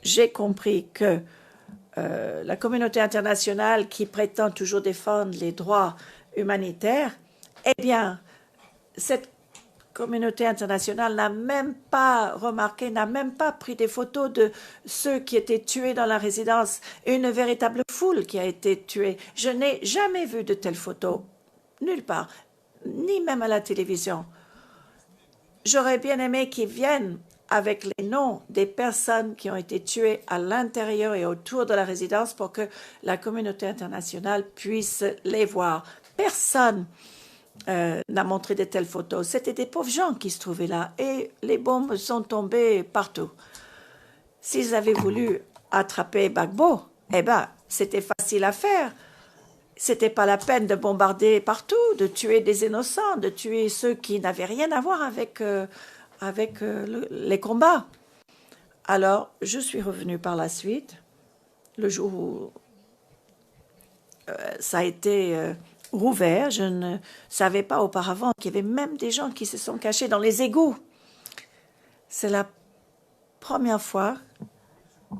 j'ai compris que la communauté internationale qui prétend toujours défendre les droits humanitaires, eh bien, cette communauté internationale n'a même pas remarqué, n'a même pas pris des photos de ceux qui étaient tués dans la résidence. Une véritable foule qui a été tuée. Je n'ai jamais vu de telles photos, nulle part, ni même à la télévision. J'aurais bien aimé qu'ils viennent avec les noms des personnes qui ont été tuées à l'intérieur et autour de la résidence pour que la communauté internationale puisse les voir. Personne n'a montré de telles photos. C'était des pauvres gens qui se trouvaient là et les bombes sont tombées partout. S'ils avaient voulu attraper Gbagbo, eh ben, c'était facile à faire. C'était pas la peine de bombarder partout, de tuer des innocents, de tuer ceux qui n'avaient rien à voir avec les combats. Alors, je suis revenue par la suite, le jour où ça a été rouvert. Je ne savais pas auparavant qu'il y avait même des gens qui se sont cachés dans les égouts. C'est la première fois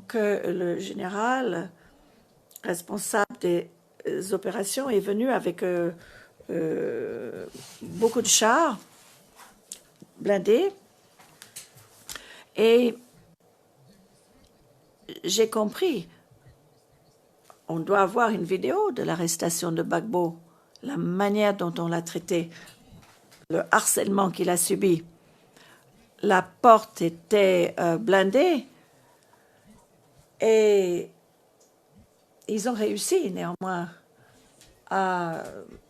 que le général responsable des opérations est venu avec beaucoup de chars blindés. Et j'ai compris, on doit avoir une vidéo de l'arrestation de Gbagbo, la manière dont on l'a traité, le harcèlement qu'il a subi. La porte était blindée et ils ont réussi néanmoins à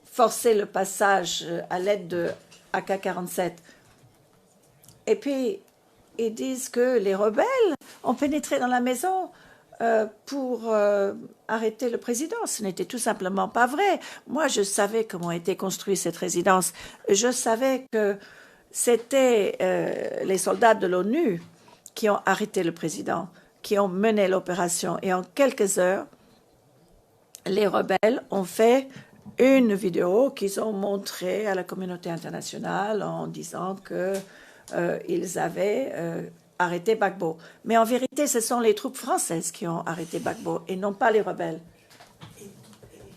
forcer le passage à l'aide de AK-47. Et puis, ils disent que les rebelles ont pénétré dans la maison pour arrêter le président. Ce n'était tout simplement pas vrai. Moi, je savais comment était construite cette résidence. Je savais que c'était les soldats de l'ONU qui ont arrêté le président, qui ont mené l'opération. Et en quelques heures, les rebelles ont fait une vidéo qu'ils ont montrée à la communauté internationale en disant qu'ils avaient arrêté Gbagbo. Mais en vérité, ce sont les troupes françaises qui ont arrêté Gbagbo et non pas les rebelles.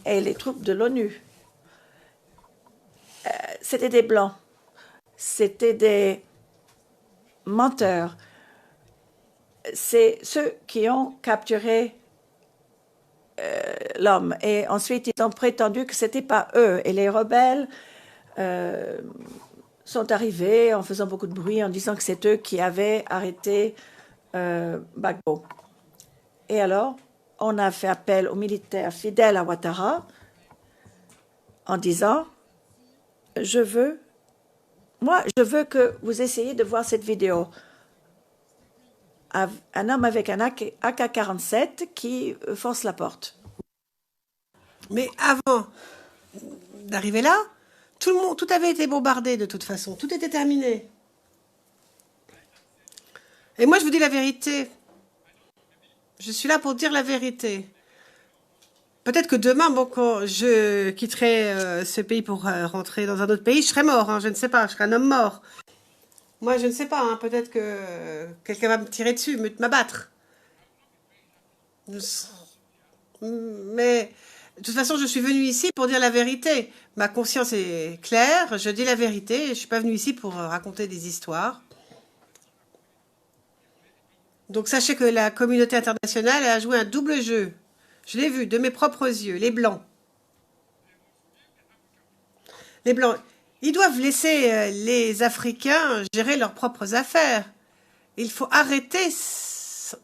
Et les troupes de l'ONU. C'était des blancs. C'était des menteurs. C'est ceux qui ont capturé l'homme. Et ensuite, ils ont prétendu que ce n'était pas eux. Et les rebelles sont arrivés en faisant beaucoup de bruit, en disant que c'est eux qui avaient arrêté Gbagbo. Et alors, on a fait appel aux militaires fidèles à Ouattara en disant « je veux que vous essayiez de voir cette vidéo. » Un homme avec un AK-47 qui force la porte. Mais avant d'arriver là, tout avait été bombardé de toute façon. Tout était terminé. Et moi, je vous dis la vérité. Je suis là pour dire la vérité. Peut-être que demain, bon, quand je quitterai ce pays pour rentrer dans un autre pays, je serai mort. Hein, je ne sais pas, je serai un homme mort. Moi, je ne sais pas. Hein, peut-être que quelqu'un va me tirer dessus, m'abattre. Mais de toute façon, je suis venue ici pour dire la vérité. Ma conscience est claire, je dis la vérité. Je ne suis pas venue ici pour raconter des histoires. Donc sachez que la communauté internationale a joué un double jeu. Je l'ai vu de mes propres yeux, les Blancs. Les Blancs, ils doivent laisser les Africains gérer leurs propres affaires. Il faut arrêter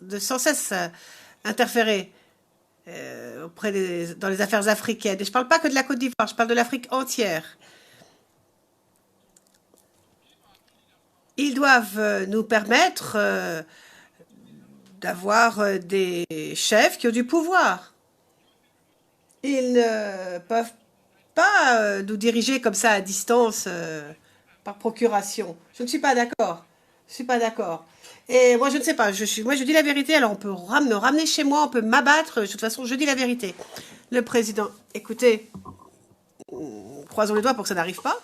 de sans cesse interférer dans les affaires africaines. Et je ne parle pas que de la Côte d'Ivoire, je parle de l'Afrique entière. Ils doivent nous permettre d'avoir des chefs qui ont du pouvoir. Ils ne peuvent pas nous diriger comme ça à distance par procuration. Je ne suis pas d'accord. Je ne suis pas d'accord. Et moi, je ne sais pas. Moi, je dis la vérité. Alors, on peut me ramener chez moi, on peut m'abattre. De toute façon, je dis la vérité. Le président, écoutez, croisons les doigts pour que ça n'arrive pas.